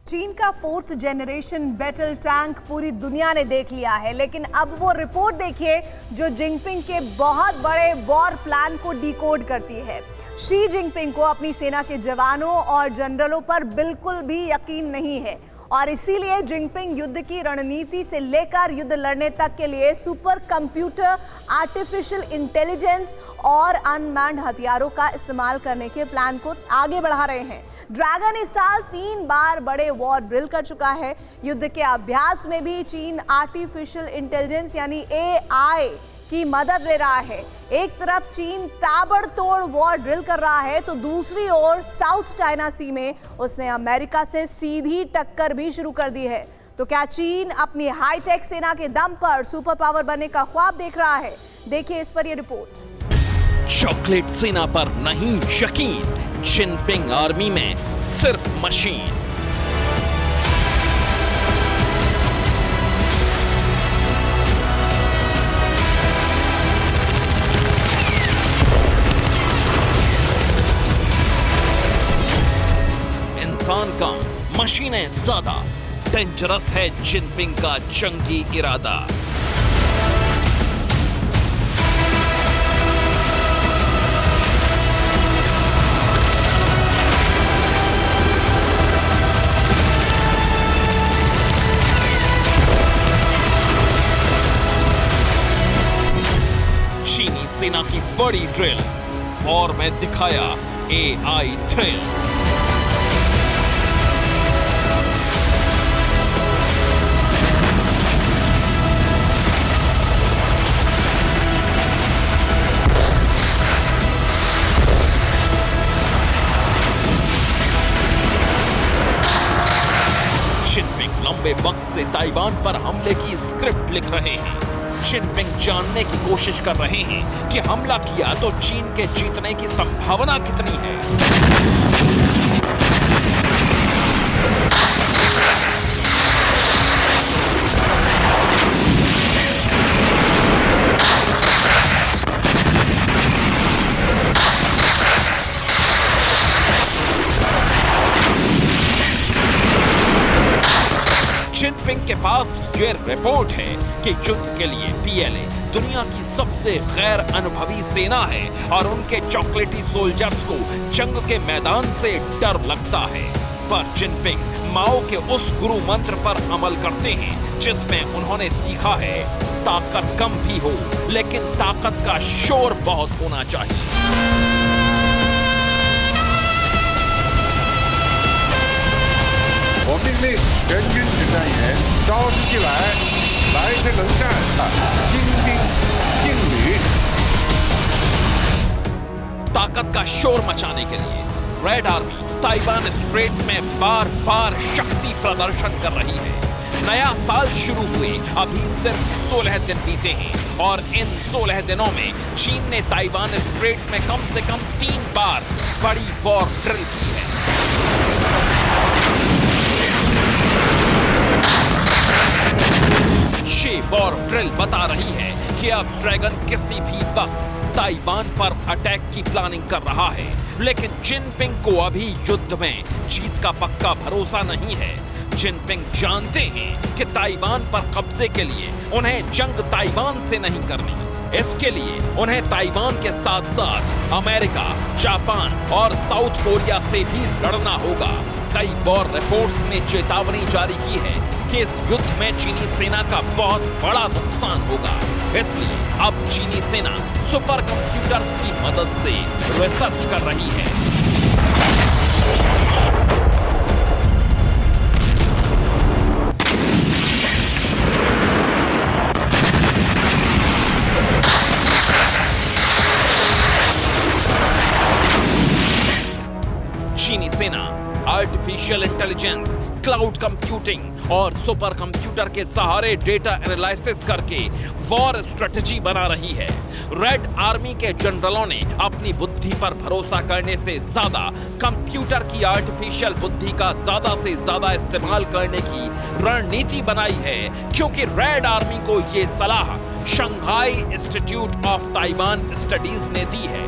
चीन का 4th generation battle tank पूरी दुनिया ने देख लिया है, लेकिन अब वो रिपोर्ट देखिए जो जिनपिंग के बहुत बड़े वॉर प्लान को डिकोड करती है। शी जिनपिंग को अपनी सेना के जवानों और जनरलों पर बिल्कुल भी यकीन नहीं है और इसीलिए जिनपिंग युद्ध की रणनीति से लेकर युद्ध लड़ने तक के लिए सुपर कंप्यूटर, आर्टिफिशियल इंटेलिजेंस और अनमैन्ड हथियारों का इस्तेमाल करने के प्लान को आगे बढ़ा रहे हैं। ड्रैगन इस साल 3 बार बड़े वॉर ड्रिल कर चुका है। युद्ध के अभ्यास में भी चीन आर्टिफिशियल इंटेलिजेंस यानी AI की मदद ले रहा है। एक तरफ चीन ताबड़तोड़ वॉर ड्रिल कर रहा है तो दूसरी ओर साउथ चाइना सी में उसने अमेरिका से सीधी टक्कर भी शुरू कर दी है। तो क्या चीन अपनी हाईटेक सेना के दम पर सुपर पावर बनने का ख्वाब देख रहा है? देखिए इस पर यह रिपोर्ट। चॉकलेट सेना पर नहीं यकीन, जिनपिंग आर्मी में सिर्फ मशीन। इंसान का मशीनें ज्यादा, डेंजरस है जिनपिंग का जंगी इरादा। चीनी सेना की बड़ी ड्रिल, वॉर में दिखाया AI थ्रिल। जिनपिंग लंबे वक्त से ताइवान पर हमले की स्क्रिप्ट लिख रहे हैं। जिनपिंग जानने की कोशिश कर रहे हैं कि हमला किया तो चीन के जीतने की संभावना कितनी है। जिनपिंग के पास ये रिपोर्ट है कि युद्ध के लिए PLA दुनिया की सबसे गैर अनुभवी सेना है और उनके चॉकलेटी सोल्जर्स को जंग के मैदान से डर लगता है। पर जिनपिंग माओ के उस गुरु मंत्र पर अमल करते हैं जिसमें उन्होंने सीखा है, ताकत कम भी हो लेकिन ताकत का शोर बहुत होना चाहिए। ताकत का शोर मचाने के लिए रेड आर्मी ताइवान स्ट्रेट में बार बार शक्ति प्रदर्शन कर रही है। नया साल शुरू हुए अभी सिर्फ 16 दिन बीते हैं और इन 16 दिनों में चीन ने ताइवान स्ट्रेट में कम से कम 3 बार बड़ी वॉर ड्रिल की है। ये वॉर ड्रिल बता रही है कि अब ड्रैगन किसी भी वक्त ताइवान पर अटैक की प्लानिंग कर रहा है, लेकिन जिनपिंग को अभी युद्ध में जीत का पक्का भरोसा नहीं है। जिनपिंग जानते हैं कि ताइवान पर कब्जे के लिए उन्हें जंग ताइवान से नहीं करनी, इसके लिए उन्हें ताइवान के साथ साथ अमेरिका, जापान और साउथ कोरिया से भी लड़ना होगा। कई वॉर रिपोर्ट्स ने चेतावनी जारी की है कि इस युद्ध में चीनी सेना का बहुत बड़ा नुकसान होगा। इसलिए अब चीनी सेना सुपर कंप्यूटर की मदद से रिसर्च कर रही है। चीनी सेना आर्टिफिशियल इंटेलिजेंस, क्लाउड कंप्यूटिंग और सुपर कंप्यूटर के सहारे डेटा एनालिसिस करके वॉर स्ट्रेटजी बना रही है। रेड आर्मी के जनरलों ने अपनी बुद्धि पर भरोसा करने से ज्यादा कंप्यूटर की आर्टिफिशियल बुद्धि का ज्यादा से ज्यादा इस्तेमाल करने की रणनीति बनाई है, क्योंकि रेड आर्मी को ये सलाह Shanghai institute of Taiwan studies ने दी है।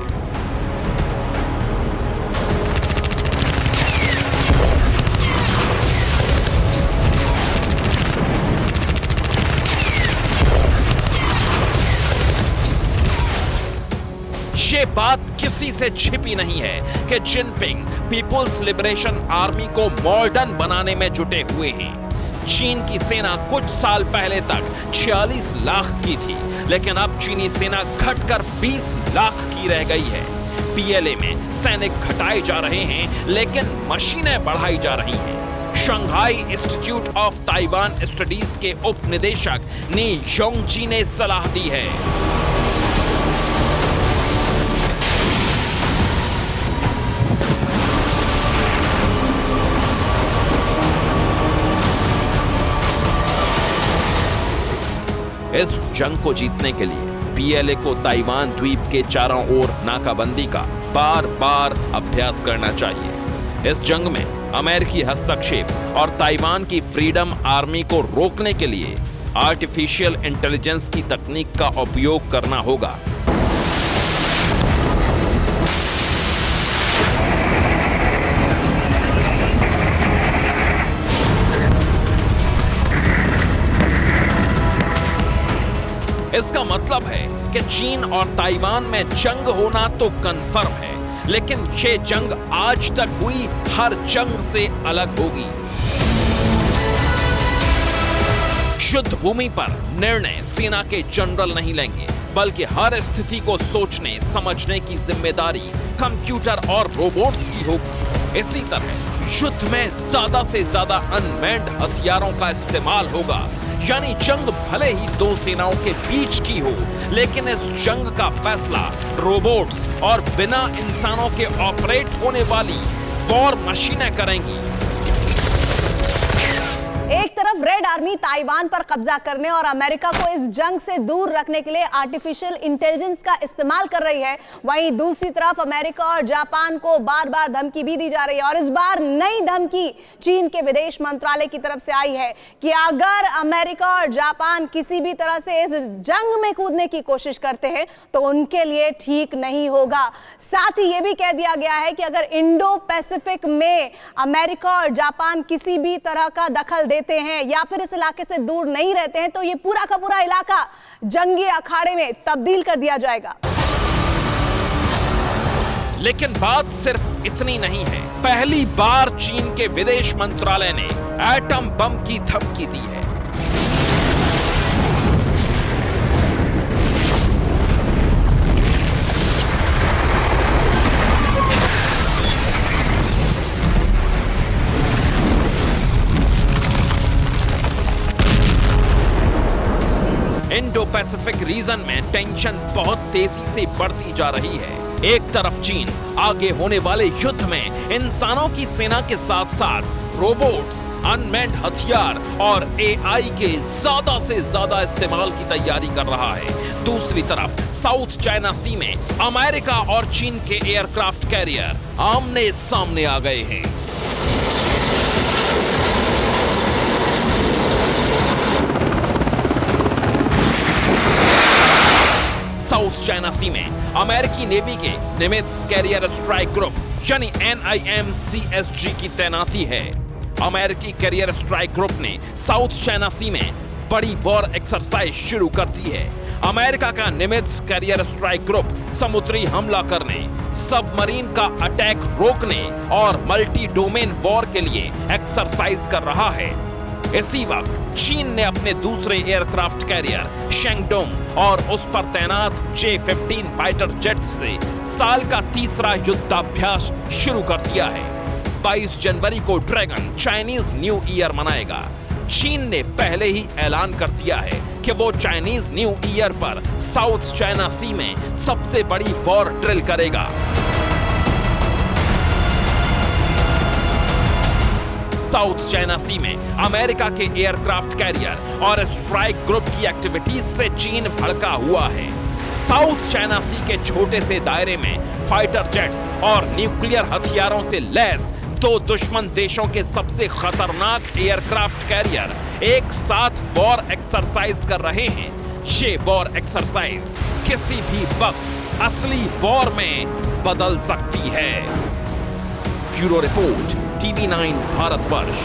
बात किसी से छिपी नहीं है कि जिनपिंग पीपुल्स लिबरेशन आर्मी को मॉडर्न बनाने में जुटे हुए हैं। चीन की सेना कुछ साल पहले तक 46 लाख की थी, लेकिन अब चीनी सेना घटकर 20 लाख की रह गई है। पीएलए में सैनिक घटाए जा रहे हैं, लेकिन मशीनें बढ़ाई जा रही हैं। Shanghai institute of Taiwan studies के उप निदेशक नी योंगजी ने सलाह दी है। इस जंग को जीतने के लिए पीएलए को ताइवान द्वीप के चारों ओर नाकाबंदी का बार-बार अभ्यास करना चाहिए। इस जंग में अमेरिकी हस्तक्षेप और ताइवान की फ्रीडम आर्मी को रोकने के लिए आर्टिफिशियल इंटेलिजेंस की तकनीक का उपयोग करना होगा। इसका मतलब है कि चीन और ताइवान में जंग होना तो कंफर्म है, लेकिन ये जंग आज तक हुई हर जंग से अलग होगी। युद्ध भूमि पर निर्णय सेना के जनरल नहीं लेंगे, बल्कि हर स्थिति को सोचने समझने की जिम्मेदारी कंप्यूटर और रोबोट्स की होगी। इसी तरह युद्ध में ज्यादा से ज्यादा अनमैन्ड हथियारों का इस्तेमाल होगा, यानी जंग भले ही दो सेनाओं के बीच की हो, लेकिन इस जंग का फैसला रोबोट्स और बिना इंसानों के ऑपरेट होने वाली वॉर मशीनें करेंगी। एक तरफ रेड आर्मी ताइवान पर कब्जा करने और अमेरिका को इस जंग से दूर रखने के लिए आर्टिफिशियल इंटेलिजेंस का इस्तेमाल कर रही है, वहीं दूसरी तरफ अमेरिका और जापान को बार-बार धमकी भी दी जा रही है। और इस बार नई धमकी चीन के विदेश मंत्रालय की तरफ से आई है कि अगर अमेरिका और जापान किसी भी तरह से इस जंग में कूदने की कोशिश करते हैं तो उनके लिए ठीक नहीं होगा। साथ ही यह भी कह दिया गया है कि अगर इंडो पैसिफिक में अमेरिका और जापान किसी भी तरह का दखल देते हैं या फिर इस इलाके से दूर नहीं रहते हैं तो ये पूरा का पूरा इलाका जंगी अखाड़े में तब्दील कर दिया जाएगा। लेकिन बात सिर्फ इतनी नहीं है। पहली बार चीन के विदेश मंत्रालय ने एटम बम की धमकी दी है। इंडो पैसिफिक रीजन में टेंशन बहुत तेजी से बढ़ती जा रही है। एक तरफ चीन आगे होने वाले युद्ध में इंसानों की सेना के साथ साथ रोबोट्स, अनमैन्ड हथियार और एआई के ज्यादा से ज्यादा इस्तेमाल की तैयारी कर रहा है। दूसरी तरफ साउथ चाइना सी में अमेरिका और चीन के एयरक्राफ्ट कैरियर आमने सामने आ गए हैं। साउथ चाइना सी में अमेरिकी नेवी के निमित्ज कैरियर स्ट्राइक ग्रुप यानी NIMCSG की तैनाती है। अमेरिकी कैरियर स्ट्राइक ग्रुप ने साउथ चाइना सी में बड़ी वॉर एक्सरसाइज शुरू कर दी है। अमेरिका का निमित्ज कैरियर स्ट्राइक ग्रुप समुद्री हमला करने, सबमरीन का अटैक रोकने और मल्टी डोमेन वॉर के लिए एक्सरसाइज कर रहा है। इसी वक्त चीन ने अपने दूसरे एयरक्राफ्ट कैरियर शेंगडोंग और उस पर तैनात J-15 फाइटर जेट से साल का तीसरा युद्धाभ्यास शुरू कर दिया है। 22 जनवरी को ड्रैगन चाइनीज न्यू ईयर मनाएगा। चीन ने पहले ही ऐलान कर दिया है कि वो चाइनीज न्यू ईयर पर साउथ चाइना सी में सबसे बड़ी वॉर ड्रिल करेगा। साउथ चाइना सी में अमेरिका के एयरक्राफ्ट कैरियर और स्ट्राइक ग्रुप की एक्टिविटीज से चीन भड़का हुआ है। साउथ चाइना सी के छोटे से दायरे में फाइटर जेट्स और न्यूक्लियर हथियारों से लैस दो दुश्मन देशों के सबसे खतरनाक एयरक्राफ्ट कैरियर एक साथ वॉर एक्सरसाइज कर रहे हैं। ये वॉर एक्सरसाइज किसी भी वक्त असली वॉर में बदल सकती है। Bureau report, TV9 Bharatvarsh.